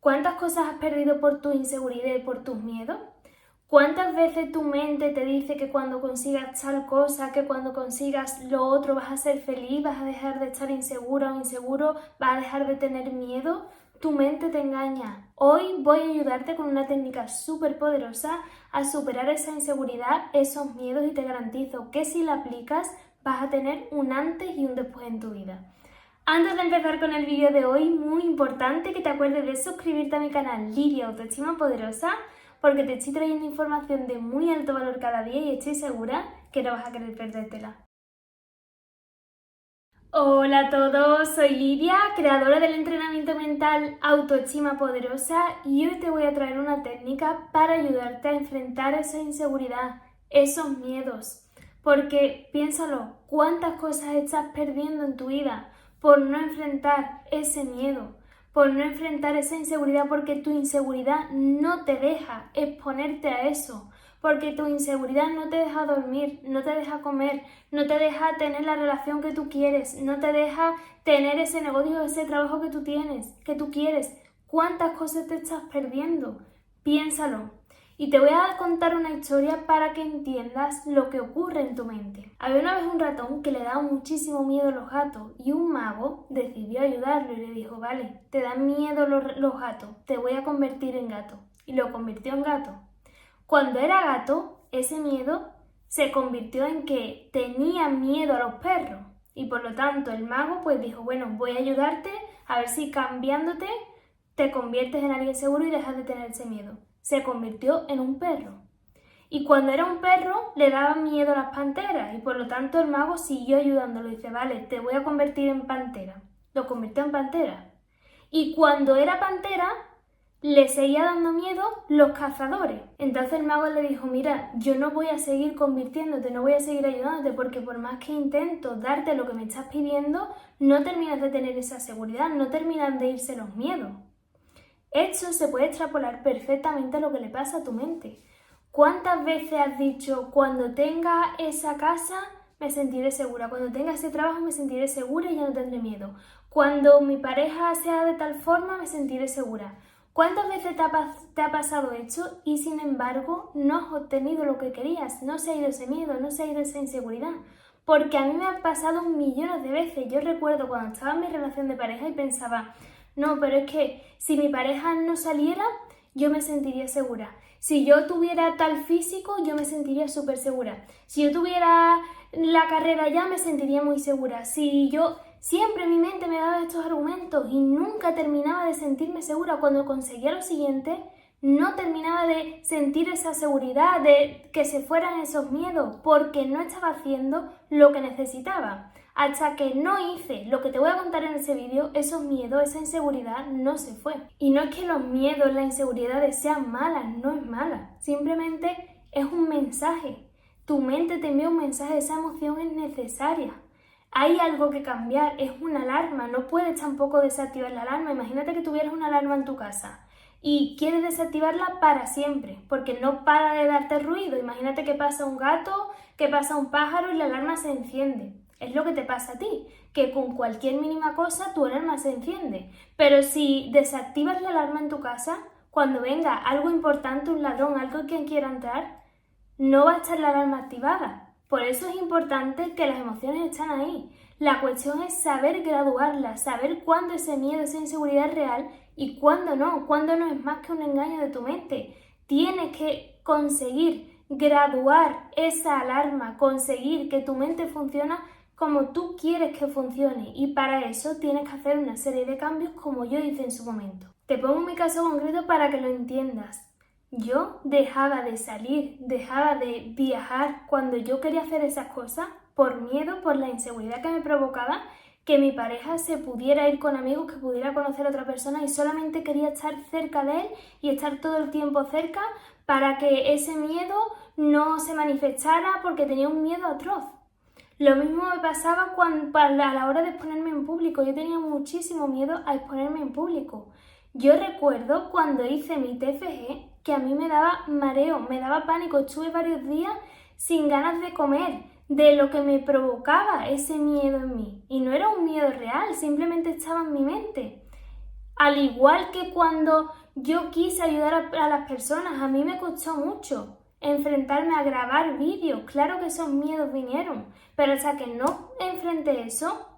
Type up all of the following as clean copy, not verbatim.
¿Cuántas cosas has perdido por tu inseguridad y por tus miedos? ¿Cuántas veces tu mente te dice que cuando consigas tal cosa, que cuando consigas lo otro vas a ser feliz, vas a dejar de estar insegura o inseguro, vas a dejar de tener miedo? Tu mente te engaña. Hoy voy a ayudarte con una técnica súper poderosa a superar esa inseguridad, esos miedos, y te garantizo que si la aplicas vas a tener un antes y un después en tu vida. Antes de empezar con el vídeo de hoy, muy importante que te acuerdes de suscribirte a mi canal Lidia Autoestima Poderosa, porque te estoy trayendo información de muy alto valor cada día y estoy segura que no vas a querer perdértela. Hola a todos, soy Lidia, creadora del entrenamiento mental Autoestima Poderosa, y hoy te voy a traer una técnica para ayudarte a enfrentar esa inseguridad, esos miedos. Porque piénsalo, ¿cuántas cosas estás perdiendo en tu vida por no enfrentar ese miedo? Por no enfrentar esa inseguridad, porque tu inseguridad no te deja exponerte a eso, porque tu inseguridad no te deja dormir, no te deja comer, no te deja tener la relación que tú quieres, no te deja tener ese negocio, ese trabajo que tú quieres. ¿Cuántas cosas te estás perdiendo? Piénsalo. Y te voy a contar una historia para que entiendas lo que ocurre en tu mente. Había una vez un ratón que le daba muchísimo miedo a los gatos y un mago decidió ayudarlo y le dijo: vale, te dan miedo los gatos, te voy a convertir en gato. Y lo convirtió en gato. Cuando era gato, ese miedo se convirtió en que tenía miedo a los perros. Y por lo tanto el mago pues dijo: bueno, voy a ayudarte a ver si cambiándote te conviertes en alguien seguro y dejas de tener ese miedo. Se convirtió en un perro. Y cuando era un perro le daban miedo a las panteras y por lo tanto el mago siguió ayudándolo. Dice: vale, te voy a convertir en pantera. Lo convirtió en pantera. Y cuando era pantera le seguía dando miedo los cazadores. Entonces el mago le dijo: mira, yo no voy a seguir convirtiéndote, no voy a seguir ayudándote, porque por más que intento darte lo que me estás pidiendo, no terminas de tener esa seguridad, no terminan de irse los miedos. Esto se puede extrapolar perfectamente a lo que le pasa a tu mente. ¿Cuántas veces has dicho: cuando tenga esa casa me sentiré segura, cuando tenga ese trabajo me sentiré segura y ya no tendré miedo, cuando mi pareja sea de tal forma me sentiré segura? ¿Cuántas veces te ha pasado esto y sin embargo no has obtenido lo que querías? No se ha ido ese miedo, no se ha ido esa inseguridad. Porque a mí me ha pasado millones de veces. Yo recuerdo cuando estaba en mi relación de pareja y pensaba: no, pero es que si mi pareja no saliera, yo me sentiría segura. Si yo tuviera tal físico, yo me sentiría súper segura. Si yo tuviera la carrera ya, me sentiría muy segura. Siempre mi mente me daba estos argumentos y nunca terminaba de sentirme segura. Cuando conseguía lo siguiente, no terminaba de sentir esa seguridad, de que se fueran esos miedos, porque no estaba haciendo lo que necesitaba. Hasta que no hice lo que te voy a contar en ese vídeo, esos miedos, esa inseguridad no se fue. Y no es que los miedos, las inseguridades sean malas, no es mala. Simplemente es un mensaje. Tu mente te envía un mensaje, esa emoción es necesaria. Hay algo que cambiar, es una alarma, no puedes tampoco desactivar la alarma. Imagínate que tuvieras una alarma en tu casa y quieres desactivarla para siempre, porque no para de darte ruido. Imagínate que pasa un gato, que pasa un pájaro y la alarma se enciende. Es lo que te pasa a ti, que con cualquier mínima cosa tu alarma se enciende. Pero si desactivas la alarma en tu casa, cuando venga algo importante, un ladrón, algo que quiera entrar, no va a estar la alarma activada. Por eso es importante que las emociones están ahí. La cuestión es saber graduarlas, saber cuándo ese miedo, esa inseguridad es real y cuándo no es más que un engaño de tu mente. Tienes que conseguir graduar esa alarma, conseguir que tu mente funcione como tú quieres que funcione, y para eso tienes que hacer una serie de cambios como yo hice en su momento. Te pongo mi caso concreto para que lo entiendas. Yo dejaba de salir, dejaba de viajar cuando yo quería hacer esas cosas por miedo, por la inseguridad que me provocaba que mi pareja se pudiera ir con amigos, que pudiera conocer a otra persona, y solamente quería estar cerca de él y estar todo el tiempo cerca para que ese miedo no se manifestara, porque tenía un miedo atroz. Lo mismo me pasaba a la hora de exponerme en público. Yo tenía muchísimo miedo a exponerme en público. Yo recuerdo cuando hice mi TFG que a mí me daba mareo, me daba pánico. Estuve varios días sin ganas de comer, de lo que me provocaba ese miedo en mí. Y no era un miedo real, simplemente estaba en mi mente. Al igual que cuando yo quise ayudar a las personas, a mí me costó mucho enfrentarme a grabar vídeos. Claro que esos miedos vinieron, pero hasta que no enfrenté eso,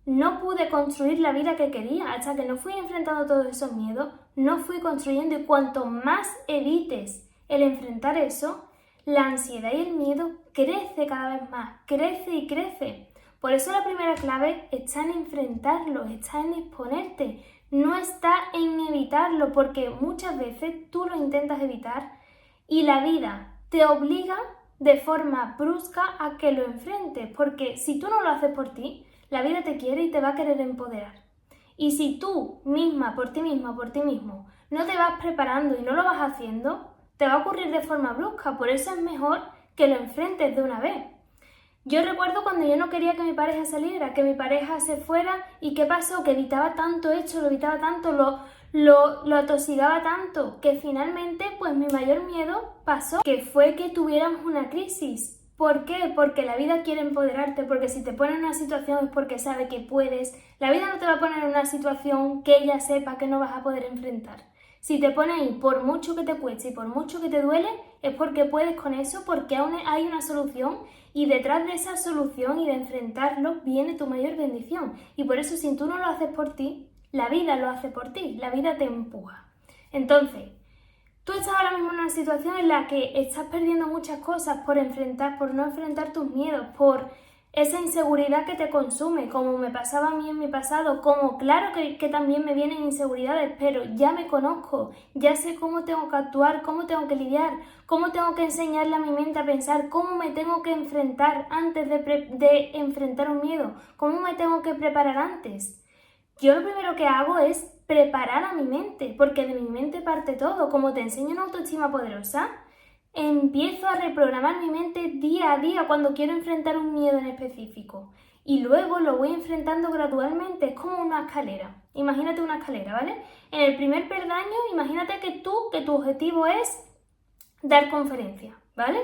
no pude construir la vida que quería. Hasta que no fui enfrentando todos esos miedos, no fui construyendo. Y cuanto más evites el enfrentar eso, la ansiedad y el miedo crece cada vez más, crece y crece. Por eso la primera clave está en enfrentarlo, está en exponerte, no está en evitarlo, porque muchas veces tú lo intentas evitar y la vida te obliga de forma brusca a que lo enfrentes, porque si tú no lo haces por ti, la vida te quiere y te va a querer empoderar. Y si tú misma, por ti mismo, no te vas preparando y no lo vas haciendo, te va a ocurrir de forma brusca. Por eso es mejor que lo enfrentes de una vez. Yo recuerdo cuando yo no quería que mi pareja saliera, que mi pareja se fuera, y ¿qué pasó? Que evitaba tanto esto, lo evitaba tanto, lo atosigaba tanto, que finalmente pues mi mayor miedo pasó, que fue que tuviéramos una crisis. ¿Por qué? Porque la vida quiere empoderarte, porque si te pone en una situación es porque sabe que puedes. La vida no te va a poner en una situación que ella sepa que no vas a poder enfrentar. Si te pone ahí, por mucho que te cueste y por mucho que te duele, es porque puedes con eso, porque aún hay una solución y detrás de esa solución y de enfrentarlo viene tu mayor bendición. Y por eso si tú no lo haces por ti, la vida lo hace por ti, la vida te empuja. Entonces, tú estás ahora mismo en una situación en la que estás perdiendo muchas cosas por no enfrentar tus miedos, por esa inseguridad que te consume, como me pasaba a mí en mi pasado, como claro que también me vienen inseguridades, pero ya me conozco, ya sé cómo tengo que actuar, cómo tengo que lidiar, cómo tengo que enseñarle a mi mente a pensar, cómo me tengo que enfrentar antes de enfrentar un miedo, cómo me tengo que preparar antes. Yo lo primero que hago es preparar a mi mente, porque de mi mente parte todo. Como te enseño en Autoestima Poderosa, empiezo a reprogramar mi mente día a día cuando quiero enfrentar un miedo en específico. Y luego lo voy enfrentando gradualmente, es como una escalera. Imagínate una escalera, ¿vale? En el primer peldaño, imagínate que tu objetivo es dar conferencia, ¿vale?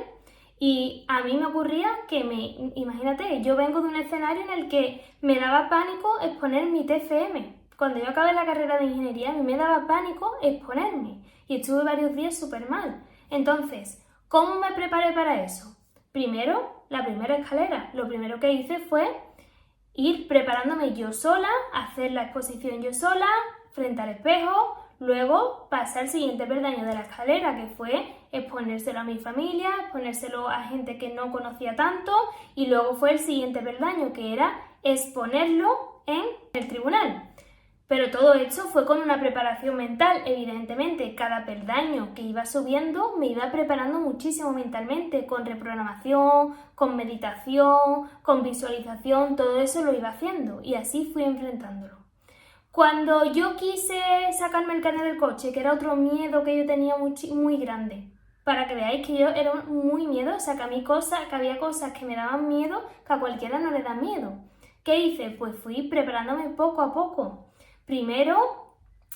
Y a mí me ocurría imagínate, yo vengo de un escenario en el que me daba pánico exponer mi TFM. Cuando yo acabé la carrera de ingeniería, a mí me daba pánico exponerme y estuve varios días súper mal. Entonces, ¿cómo me preparé para eso? Primero, la primera escalera. Lo primero que hice fue ir preparándome yo sola, hacer la exposición yo sola, frente al espejo. Luego pasé al siguiente peldaño de la escalera, que fue exponérselo a mi familia, exponérselo a gente que no conocía tanto, y luego fue el siguiente peldaño, que era exponerlo en el tribunal. Pero todo esto fue con una preparación mental, evidentemente. Cada peldaño que iba subiendo me iba preparando muchísimo mentalmente, con reprogramación, con meditación, con visualización, todo eso lo iba haciendo y así fui enfrentándolo. Cuando yo quise sacarme el carnet del coche, que era otro miedo que yo tenía muy grande, para que veáis que yo era muy miedosa, que había cosas que me daban miedo que a cualquiera no le da miedo. ¿Qué hice? Pues fui preparándome poco a poco. Primero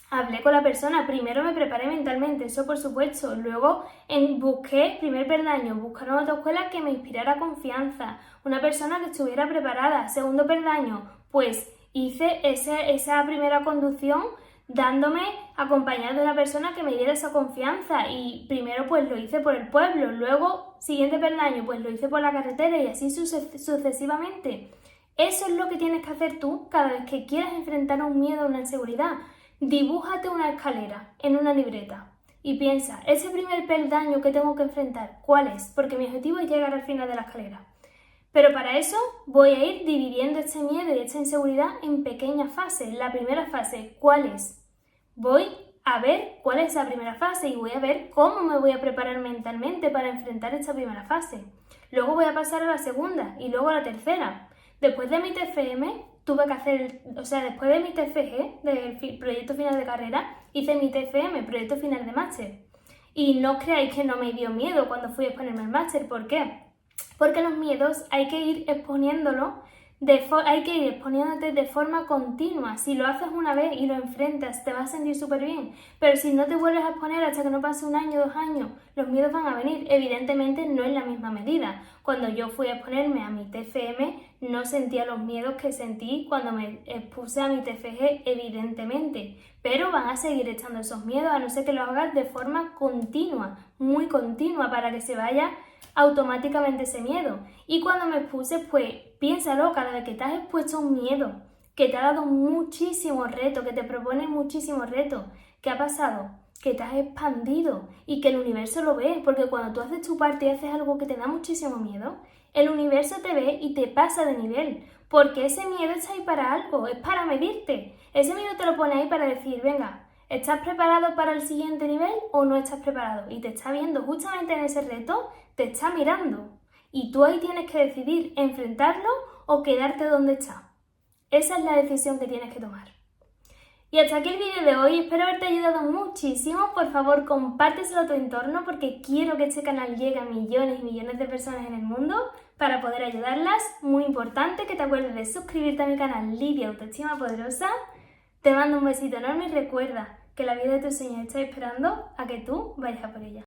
hablé con la persona, primero me preparé mentalmente, eso por supuesto. Luego busqué, primer peldaño, buscar una autoescuela que me inspirara confianza, una persona que estuviera preparada. Segundo peldaño, pues hice esa primera conducción acompañada de una persona que me diera esa confianza, y primero pues lo hice por el pueblo, luego siguiente peldaño pues lo hice por la carretera y así sucesivamente. Eso es lo que tienes que hacer tú cada vez que quieras enfrentar un miedo o una inseguridad. Dibújate una escalera en una libreta y piensa, ese primer peldaño que tengo que enfrentar, ¿cuál es? Porque mi objetivo es llegar al final de la escalera. Pero para eso voy a ir dividiendo este miedo y esta inseguridad en pequeñas fases. La primera fase, ¿cuál es? Voy a ver cuál es la primera fase y voy a ver cómo me voy a preparar mentalmente para enfrentar esta primera fase. Luego voy a pasar a la segunda y luego a la tercera. Después de mi TFM, después de mi TFG, del proyecto final de carrera, hice mi TFM, proyecto final de máster. Y no creáis que no me dio miedo cuando fui a exponerme al máster. ¿Por qué? Porque los miedos hay que ir exponiéndolos hay que ir exponiéndote de forma continua. Si lo haces una vez y lo enfrentas, te vas a sentir súper bien. Pero si no te vuelves a exponer hasta que no pase 1 año, 2 años, los miedos van a venir. Evidentemente no en la misma medida. Cuando yo fui a exponerme a mi TFM, no sentía los miedos que sentí cuando me expuse a mi TFG, evidentemente. Pero van a seguir echando esos miedos, a no ser que lo hagas de forma continua, muy continua, para que se vaya automáticamente ese miedo. Y cuando me expuse, pues piénsalo, cada vez que te has expuesto a un miedo, que te ha dado muchísimos retos, que te propone muchísimos retos, ¿qué ha pasado? Que te has expandido y que el universo lo ve, porque cuando tú haces tu parte y haces algo que te da muchísimo miedo, el universo te ve y te pasa de nivel, porque ese miedo está ahí para algo, es para medirte. Ese miedo te lo pone ahí para decir, venga, ¿estás preparado para el siguiente nivel o no estás preparado? Y te está viendo justamente en ese reto, te está mirando. Y tú ahí tienes que decidir enfrentarlo o quedarte donde está. Esa es la decisión que tienes que tomar. Y hasta aquí el vídeo de hoy, espero haberte ayudado muchísimo. Por favor, compárteselo a tu entorno porque quiero que este canal llegue a millones y millones de personas en el mundo para poder ayudarlas. Muy importante que te acuerdes de suscribirte a mi canal Lidia Autoestima Poderosa. Te mando un besito enorme y recuerda que la vida de tus sueños está esperando a que tú vayas a por ella.